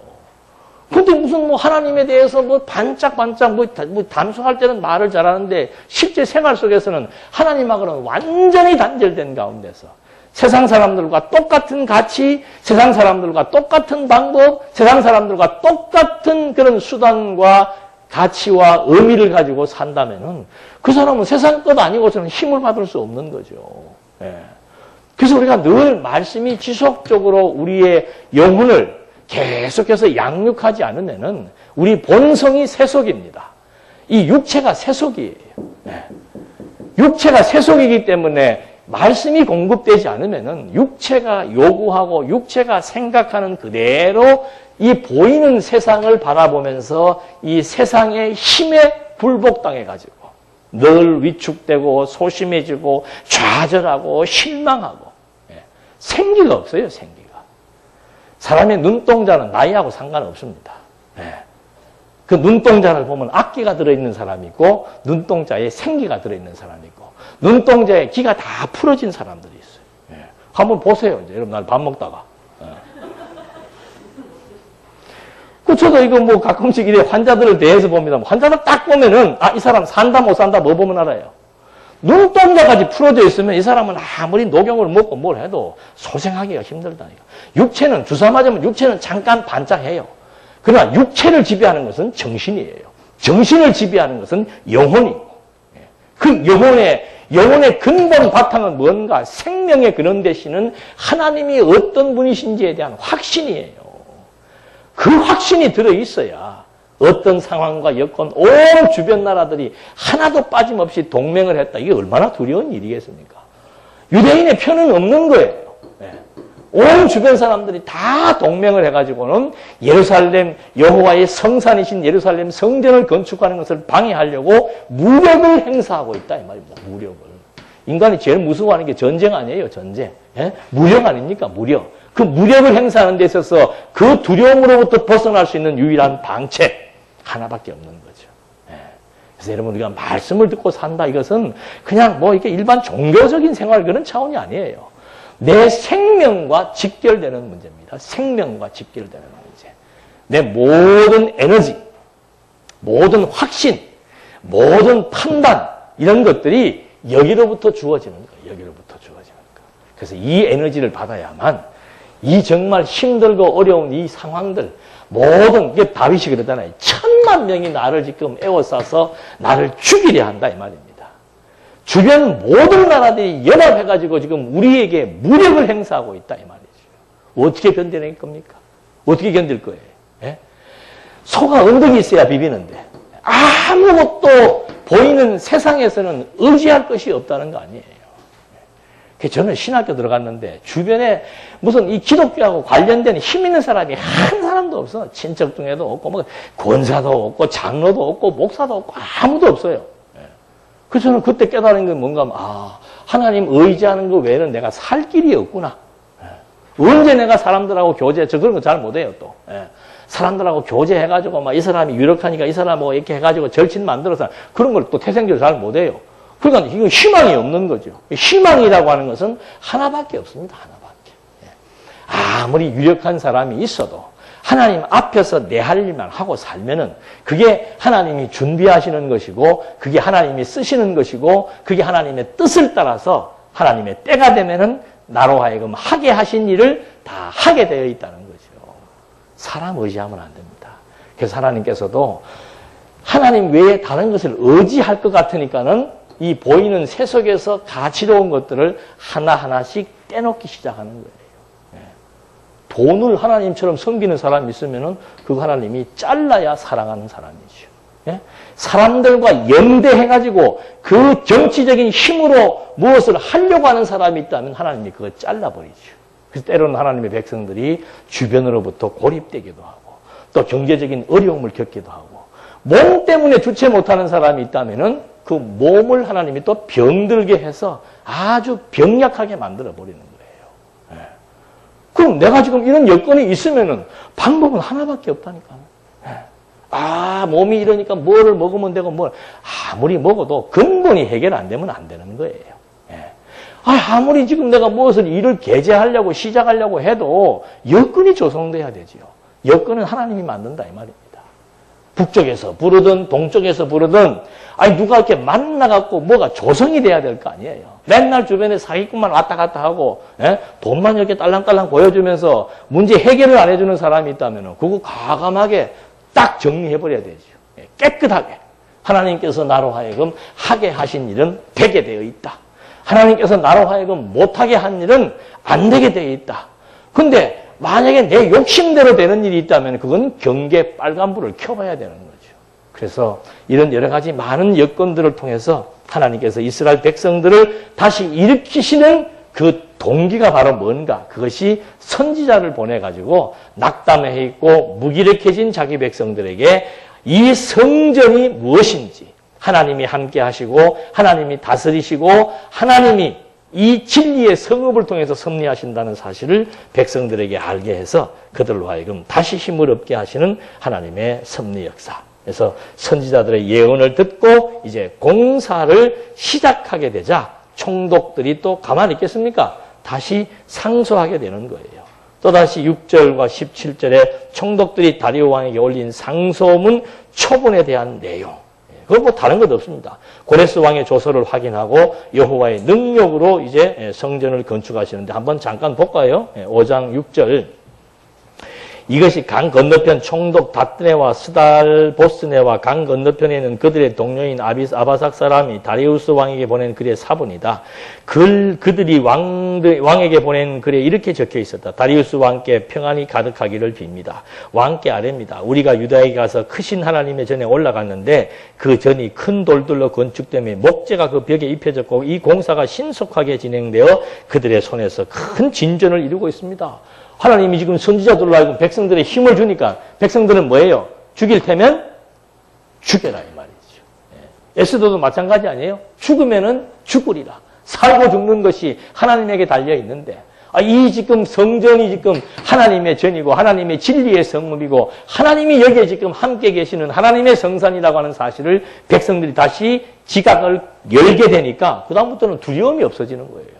근데 무슨 하나님에 대해서 반짝반짝 담소할 때는 말을 잘하는데 실제 생활 속에서는 하나님하고는 완전히 단절된 가운데서 세상 사람들과 똑같은 가치, 세상 사람들과 똑같은 방법, 세상 사람들과 똑같은 그런 수단과 가치와 의미를 가지고 산다면은 그 사람은 세상 것 아니고서는 힘을 받을 수 없는 거죠. 그래서 우리가 늘 말씀이 지속적으로 우리의 영혼을 계속해서 양육하지 않으면은 우리 본성이 세속입니다. 이 육체가 세속이에요. 육체가 세속이기 때문에 말씀이 공급되지 않으면은 육체가 요구하고 육체가 생각하는 그대로 이 보이는 세상을 바라보면서 이 세상의 힘에 굴복당해가지고 늘 위축되고 소심해지고 좌절하고 실망하고 생기가 없어요. 생기가. 사람의 눈동자는 나이하고 상관없습니다. 그 눈동자를 보면 악기가 들어있는 사람이 있고 눈동자에 생기가 들어있는 사람이 있고 눈동자에 기가 다 풀어진 사람들이 있어요. 한번 보세요. 이제 여러분 날 밥 먹다가. 저도 이거 가끔씩 이래 환자들을 대해서 봅니다. 환자들 딱 보면은 이 사람 산다 못 산다 뭐 보면 알아요. 눈동자까지 풀어져 있으면 이 사람은 아무리 녹용을 먹고 뭘 해도 소생하기가 힘들다니까. 육체는 주사 맞으면 육체는 잠깐 반짝해요. 그러나 육체를 지배하는 것은 정신이에요. 정신을 지배하는 것은 영혼이고 그 영혼의 근본 바탕은 뭔가 생명의 근원 되시는 하나님이 어떤 분이신지에 대한 확신이에요. 그 확신이 들어있어야 어떤 상황과 여건 온 주변 나라들이 하나도 빠짐없이 동맹을 했다. 이게 얼마나 두려운 일이겠습니까? 유대인의 편은 없는 거예요. 온 주변 사람들이 다 동맹을 해가지고는 예루살렘 여호와의 성산이신 예루살렘 성전을 건축하는 것을 방해하려고 무력을 행사하고 있다 이 말입니다. 무력을. 인간이 제일 무서워하는 게 전쟁 아니에요. 전쟁. 무력 아닙니까? 무력. 그 무력을 행사하는 데 있어서 그 두려움으로부터 벗어날 수 있는 유일한 방책 하나밖에 없는 거죠. 그래서 여러분 우리가 말씀을 듣고 산다 이것은 그냥 이렇게 일반 종교적인 생활 그런 차원이 아니에요. 내 생명과 직결되는 문제입니다. 생명과 직결되는 문제. 내 모든 에너지, 모든 확신, 모든 판단 이런 것들이 여기로부터 주어지는 거예요. 여기로부터 주어지는 거. 그래서 이 에너지를 받아야만 이 정말 힘들고 어려운 이 상황들 모든 게 다윗이 그러잖아요. 1000만 명이 나를 지금 에워싸서 나를 죽이려 한다 이 말입니다. 주변 모든 나라들이 연합해가지고 지금 우리에게 무력을 행사하고 있다 이 말이죠. 어떻게 견뎌낼 겁니까? 어떻게 견딜 거예요? 소가 언덕이 있어야 비비는데 아무것도 보이는 세상에서는 의지할 것이 없다는 거 아니에요. 저는 신학교 들어갔는데 주변에 무슨 이 기독교하고 관련된 힘 있는 사람이 한 사람도 없어. 친척 중에도 없고 권사도 없고 장로도 없고 목사도 없고 아무도 없어요. 그래서 저는 그때 깨달은 게 뭔가 하나님 의지하는 거 외에는 내가 살 길이 없구나. 언제 내가 사람들하고 저 그런 거 잘 못해요 또. 사람들하고 교제해가지고 이 사람이 유력하니까 이 사람 이렇게 해가지고 절친 만들어서 그런 걸 또 태생적으로 잘 못해요. 그러니까 이거 희망이 없는 거죠. 희망이라고 하는 것은 하나밖에 없습니다. 하나밖에. 아무리 유력한 사람이 있어도 하나님 앞에서 내 할 일만 하고 살면은 그게 하나님이 준비하시는 것이고 그게 하나님이 쓰시는 것이고 그게 하나님의 뜻을 따라서 하나님의 때가 되면은 나로 하여금 하게 하신 일을 다 하게 되어 있다는 거죠. 사람 의지하면 안 됩니다. 그래서 하나님께서도 하나님 외에 다른 것을 의지할 것 같으니까는 이 보이는 세속에서 가치로운 것들을 하나하나씩 떼놓기 시작하는 거예요. 돈을 하나님처럼 섬기는 사람이 있으면은 그 하나님이 잘라야 사랑하는 사람이죠. 사람들과 연대해가지고 그 정치적인 힘으로 무엇을 하려고 하는 사람이 있다면 하나님이 그거 잘라버리죠. 그래서 때로는 하나님의 백성들이 주변으로부터 고립되기도 하고 또 경제적인 어려움을 겪기도 하고 몸 때문에 주체 못하는 사람이 있다면은 그 몸을 하나님이 또 병들게 해서 아주 병약하게 만들어버리는 거예요. 그럼 내가 지금 이런 여건이 있으면은 방법은 하나밖에 없다니까요. 몸이 이러니까 뭐를 먹으면 되고 아무리 먹어도 근본이 해결 안 되면 안 되는 거예요. 아무리 지금 내가 무엇을 일을 개재하려고 시작하려고 해도 여건이 조성돼야 되지요. 여건은 하나님이 만든다 이 말입니다. 북쪽에서 부르든 동쪽에서 부르든 누가 이렇게 만나갖고 뭐가 조성이 돼야 될 거 아니에요. 맨날 주변에 사기꾼만 왔다 갔다 하고 돈만 이렇게 딸랑딸랑 보여주면서 문제 해결을 안 해주는 사람이 있다면 그거 과감하게 딱 정리해버려야 되죠. 깨끗하게. 하나님께서 나로 하여금 하게 하신 일은 되게 되어 있다. 하나님께서 나로 하여금 못하게 한 일은 안 되게 되어 있다. 근데 만약에 내 욕심대로 되는 일이 있다면 그건 경계 빨간불을 켜봐야 되는 거죠. 그래서 이런 여러 가지 많은 여건들을 통해서 하나님께서 이스라엘 백성들을 다시 일으키시는 그 동기가 바로 뭔가? 그것이 선지자를 보내가지고 낙담해 있고 무기력해진 자기 백성들에게 이 성전이 무엇인지 하나님이 함께 하시고 하나님이 다스리시고 하나님이 이 진리의 성읍을 통해서 섭리하신다는 사실을 백성들에게 알게 해서 그들로 하여금 다시 힘을 얻게 하시는 하나님의 섭리 역사. 그래서 선지자들의 예언을 듣고 이제 공사를 시작하게 되자 총독들이 또 가만히 있겠습니까? 다시 상소하게 되는 거예요. 또다시 6절과 17절에 총독들이 다리오 왕에게 올린 상소문 초본에 대한 내용. 그건 뭐 다른 것 없습니다. 고레스 왕의 조서를 확인하고 여호와의 능력으로 이제 성전을 건축하시는데 한번 잠깐 볼까요? 5장 6절. 이것이 강 건너편 총독 다트네와 스달보스네와 강 건너편에 있는 그들의 동료인 아바삭 사람이 다리우스 왕에게 보낸 글의 사본이다. 그들이 왕에게 보낸 글에 이렇게 적혀 있었다. 다리우스 왕께 평안이 가득하기를 빕니다. 왕께 아뢰입니다. 우리가 유다에 가서 크신 하나님의 전에 올라갔는데 그 전이 큰 돌들로 건축되며 목재가 그 벽에 입혀졌고 이 공사가 신속하게 진행되어 그들의 손에서 큰 진전을 이루고 있습니다. 하나님이 지금 선지자들로 하여금 백성들의 힘을 주니까 백성들은 뭐예요? 죽일 테면 죽여라 이 말이죠. 에스더도 마찬가지 아니에요? 죽으면은 죽으리라. 살고 죽는 것이 하나님에게 달려 있는데 이 지금 성전이 지금 하나님의 전이고 하나님의 진리의 성읍이고 하나님이 여기에 지금 함께 계시는 하나님의 성산이라고 하는 사실을 백성들이 다시 지각을 열게 되니까 그다음부터는 두려움이 없어지는 거예요.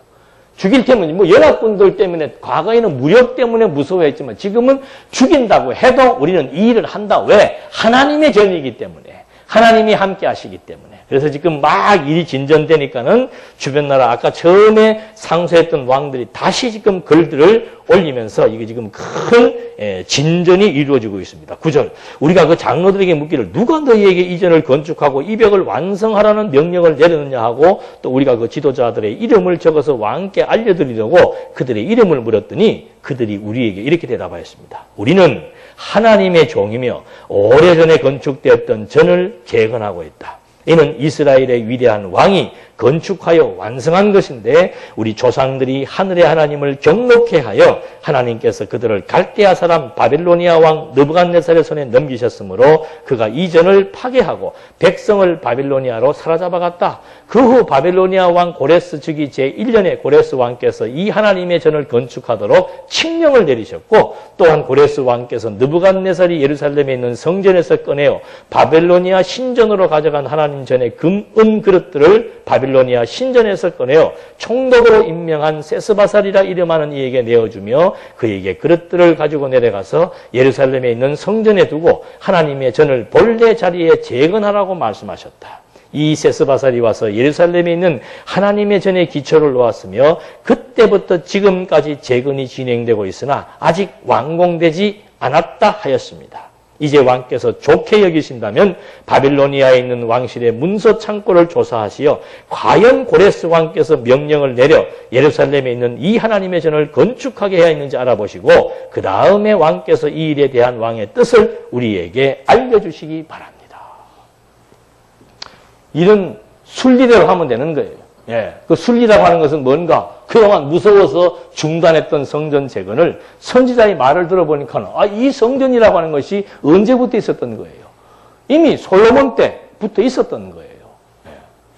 죽일 테면 연합군들 때문에 과거에는 무력 때문에 무서워했지만 지금은 죽인다고 해도 우리는 이 일을 한다. 왜? 하나님의 전이기 때문에. 하나님이 함께 하시기 때문에. 그래서 지금 막 일이 진전되니까는 주변 나라 아까 처음에 상소했던 왕들이 다시 지금 글들을 올리면서 이게 지금 큰 진전이 이루어지고 있습니다. 9절. 우리가 그 장로들에게 묻기를 누가 너희에게 이전을 건축하고 이 벽을 완성하라는 명령을 내렸느냐 하고 또 우리가 그 지도자들의 이름을 적어서 왕께 알려드리려고 그들의 이름을 물었더니 그들이 우리에게 이렇게 대답하였습니다. 우리는 하나님의 종이며 오래전에 건축되었던 전을 재건하고 있다. 이는 이스라엘의 위대한 왕이 건축하여 완성한 것인데 우리 조상들이 하늘의 하나님을 경록해 하여 하나님께서 그들을 갈대아 사람 바빌로니아 왕 느부갓네살의 손에 넘기셨으므로 그가 이 전을 파괴하고 백성을 바빌로니아로 사로잡아갔다. 그 후 바빌로니아 왕 고레스 즉위 제1년에 고레스 왕께서 이 하나님의 전을 건축하도록 칙령을 내리셨고 또한 고레스 왕께서 느부갓네살이 예루살렘에 있는 성전에서 꺼내어 바빌로니아 신전으로 가져간 하나님 전의 금, 은 그릇들을 바빌로니아 신전에서 꺼내어 총독으로 임명한 세스바살이라 이름하는 이에게 내어주며 그에게 그릇들을 가지고 내려가서 예루살렘에 있는 성전에 두고 하나님의 전을 본래 자리에 재건하라고 말씀하셨다. 이 세스바살이 와서 예루살렘에 있는 하나님의 전에 기초를 놓았으며 그때부터 지금까지 재건이 진행되고 있으나 아직 완공되지 않았다 하였습니다. 이제 왕께서 좋게 여기신다면 바빌로니아에 있는 왕실의 문서 창고를 조사하시어 과연 고레스 왕께서 명령을 내려 예루살렘에 있는 이 하나님의 전을 건축하게 해야 했는지 알아보시고 그 다음에 왕께서 이 일에 대한 왕의 뜻을 우리에게 알려주시기 바랍니다. 이런 순리대로 하면 되는 거예요. 예, 그 순리라고 하는 것은 뭔가? 그동안 무서워서 중단했던 성전 재건을 선지자의 말을 들어보니까 이 성전이라고 하는 것이 언제부터 있었던 거예요? 이미 솔로몬 때부터 있었던 거예요.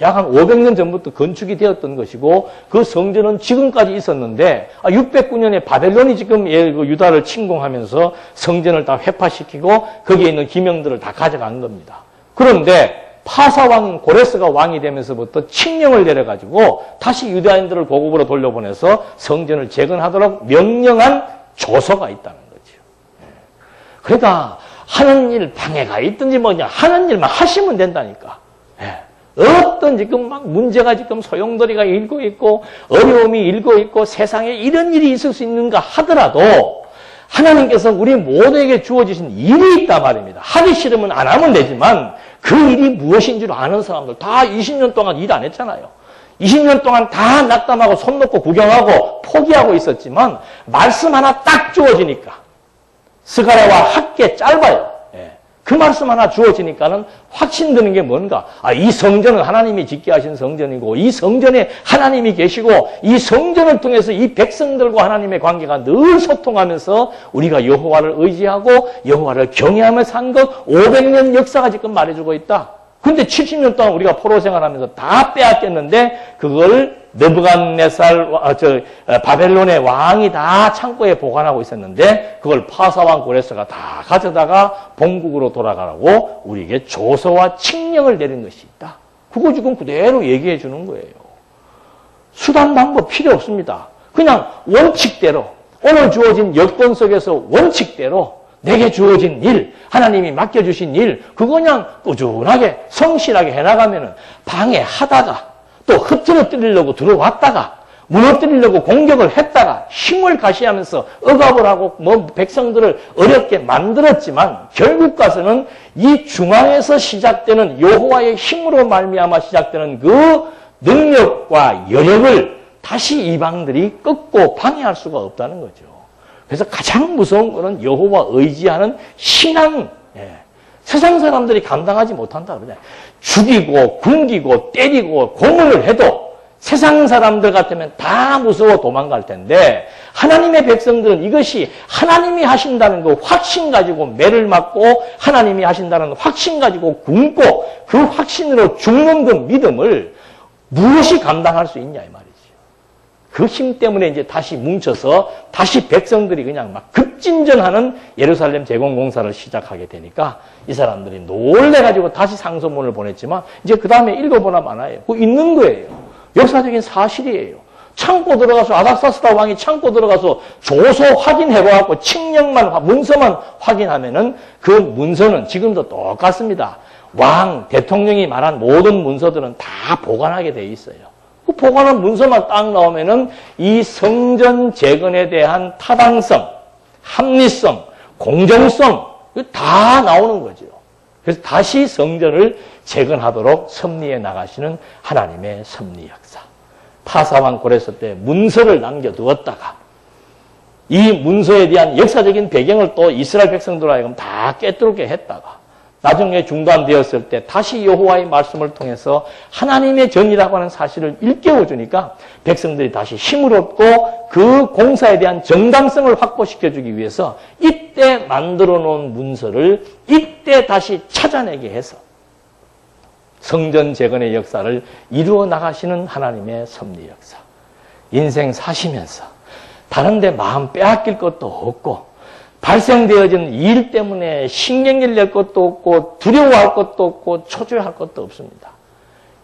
약 한 500년 전부터 건축이 되었던 것이고 그 성전은 지금까지 있었는데 609년에 바벨론이 지금 유다를 침공하면서 성전을 다 회파시키고 거기에 있는 기명들을 다 가져간 겁니다. 그런데 파사왕 고레스가 왕이 되면서부터 칙령을 내려가지고 다시 유다인들을 고국으로 돌려보내서 성전을 재건하도록 명령한 조서가 있다는 거죠. 그러니까 하는 일 방해가 있든지 뭐냐 하는 일만 하시면 된다니까. 어떤 지금 막 문제가 지금 소용돌이가 일고 있고 어려움이 일고 있고 세상에 이런 일이 있을 수 있는가 하더라도 하나님께서 우리 모두에게 주어지신 일이 있단 말입니다. 하기 싫으면 안 하면 되지만 그 일이 무엇인 줄 아는 사람들 다 20년 동안 일 안 했잖아요. 20년 동안 다 낙담하고 손 놓고 구경하고 포기하고 있었지만 말씀 하나 딱 주어지니까 스가랴와 학계 짧아요. 그 말씀 하나 주어지니까는 확신 드는 게 뭔가? 이 성전은 하나님이 짓게 하신 성전이고 이 성전에 하나님이 계시고 이 성전을 통해서 이 백성들과 하나님의 관계가 늘 소통하면서 우리가 여호와를 의지하고 여호와를 경외하며 산 것 500년 역사가 지금 말해주고 있다. 근데 70년 동안 우리가 포로 생활하면서 다 빼앗겼는데 그걸 느부갓네살 바벨론의 왕이 다 창고에 보관하고 있었는데 그걸 파사왕 고레스가 다 가져다가 본국으로 돌아가라고 우리에게 조서와 칙령을 내린 것이 있다. 그거 지금 그대로 얘기해 주는 거예요. 수단 방법 필요 없습니다. 그냥 원칙대로 오늘 주어진 여건 속에서 원칙대로 내게 주어진 일, 하나님이 맡겨주신 일, 그거 그냥 꾸준하게 성실하게 해나가면은 방해하다가 또 흐트러뜨리려고 들어왔다가 무너뜨리려고 공격을 했다가 힘을 가시하면서 억압을 하고 백성들을 어렵게 만들었지만 결국 가서는 이 중앙에서 시작되는 여호와의 힘으로 말미암아 시작되는 그 능력과 여력을 다시 이방들이 꺾고 방해할 수가 없다는 거죠. 그래서 가장 무서운 것은 여호와 의지하는 신앙. 세상 사람들이 감당하지 못한다 그러잖아요. 죽이고 굶기고 때리고 고문을 해도 세상 사람들 같으면 다 무서워 도망갈 텐데 하나님의 백성들은 이것이 하나님이 하신다는 그 확신 가지고 매를 맞고 하나님이 하신다는 확신 가지고 굶고 그 확신으로 죽는 그 믿음을 무엇이 감당할 수 있냐 이 말이죠. 그 힘 때문에 이제 다시 뭉쳐서 다시 백성들이 그냥 막 급진전하는 예루살렘 재건 공사를 시작하게 되니까 이 사람들이 놀래가지고 다시 상소문을 보냈지만 이제 그 다음에 읽어보나 마나요. 그거 있는 거예요. 역사적인 사실이에요. 창고 들어가서 아닥사스다 왕이 창고 들어가서 조서 확인해봐갖고 칙령만 문서만 확인하면은 그 문서는 지금도 똑같습니다. 왕 대통령이 말한 모든 문서들은 다 보관하게 돼 있어요. 그 보관한 문서만 딱 나오면은 이 성전 재건에 대한 타당성, 합리성, 공정성 다 나오는 거죠. 그래서 다시 성전을 재건하도록 섭리해 나가시는 하나님의 섭리 역사. 파사왕 고레스 때 문서를 남겨두었다가 이 문서에 대한 역사적인 배경을 또 이스라엘 백성들 하여금 다 깨뜨리게 했다가 나중에 중단되었을 때 다시 여호와의 말씀을 통해서 하나님의 전이라고 하는 사실을 일깨워주니까 백성들이 다시 힘을 얻고 그 공사에 대한 정당성을 확보시켜주기 위해서 이때 만들어 놓은 문서를 이때 다시 찾아내게 해서 성전 재건의 역사를 이루어 나가시는 하나님의 섭리 역사. 인생 사시면서 다른 데 마음 빼앗길 것도 없고 발생되어진 일 때문에 신경질 낼 것도 없고 두려워할 것도 없고 초조할 것도 없습니다.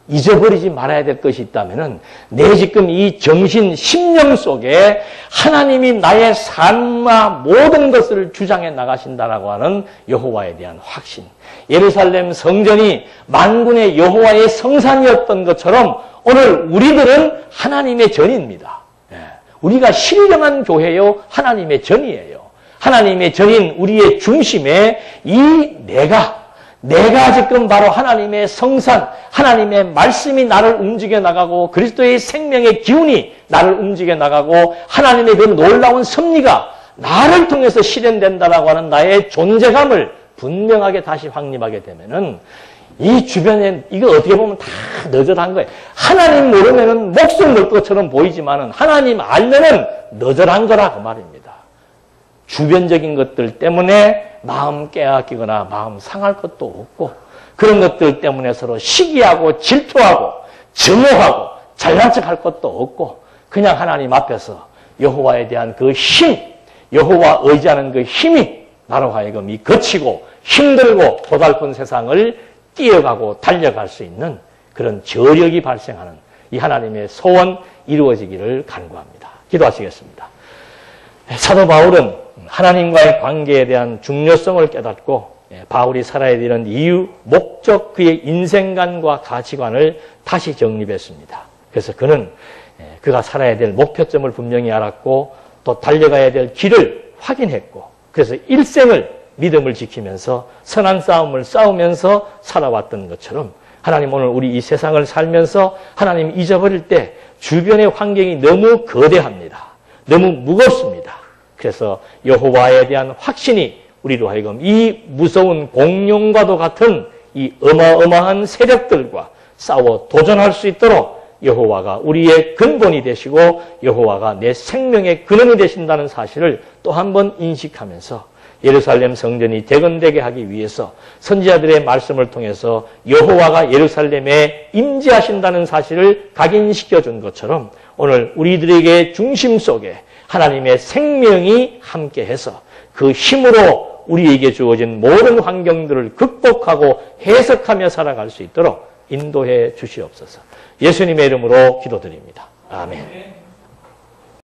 잊어버리지 말아야 될 것이 있다면은 내 지금 이 정신, 심령 속에 하나님이 나의 삶과 모든 것을 주장해 나가신다라고 하는 여호와에 대한 확신. 예루살렘 성전이 만군의 여호와의 성산이었던 것처럼 오늘 우리들은 하나님의 전입니다. 우리가 신령한 교회요, 하나님의 전이에요. 하나님의 전인 우리의 중심에 이 내가 지금 바로 하나님의 성산, 하나님의 말씀이 나를 움직여 나가고 그리스도의 생명의 기운이 나를 움직여 나가고 하나님의 그 놀라운 섭리가 나를 통해서 실현된다라고 하는 나의 존재감을 분명하게 다시 확립하게 되면은 이 주변에 이거 어떻게 보면 다 너절한 거예요. 하나님 모르면은 목숨 걸 것처럼 보이지만은 하나님 알면은 너절한 거라 그 말입니다. 주변적인 것들 때문에 마음 깨앗기거나 마음 상할 것도 없고 그런 것들 때문에 서로 시기하고 질투하고 증오하고 잘난 척할 것도 없고 그냥 하나님 앞에서 여호와에 대한 그 힘, 여호와 의지하는 그 힘이 나로 하여금 이 거치고 힘들고 고달픈 세상을 뛰어가고 달려갈 수 있는 그런 저력이 발생하는 이 하나님의 소원 이루어지기를 간구합니다. 기도하시겠습니다. 사도 바울은 하나님과의 관계에 대한 중요성을 깨닫고 바울이 살아야 되는 이유, 목적, 그의 인생관과 가치관을 다시 정립했습니다. 그래서 그는 그가 살아야 될 목표점을 분명히 알았고 또 달려가야 될 길을 확인했고 그래서 일생을 믿음을 지키면서 선한 싸움을 싸우면서 살아왔던 것처럼 하나님 오늘 우리 이 세상을 살면서 하나님 잊어버릴 때 주변의 환경이 너무 거대합니다. 너무 무겁습니다. 그래서 여호와에 대한 확신이 우리로 하여금 이 무서운 공룡과도 같은 이 어마어마한 세력들과 싸워 도전할 수 있도록 여호와가 우리의 근본이 되시고 여호와가 내 생명의 근원이 되신다는 사실을 또 한 번 인식하면서 예루살렘 성전이 재건되게 하기 위해서 선지자들의 말씀을 통해서 여호와가 예루살렘에 임재하신다는 사실을 각인시켜 준 것처럼 오늘 우리들에게 중심 속에 하나님의 생명이 함께해서 그 힘으로 우리에게 주어진 모든 환경들을 극복하고 해석하며 살아갈 수 있도록 인도해 주시옵소서. 예수님의 이름으로 기도드립니다. 아멘.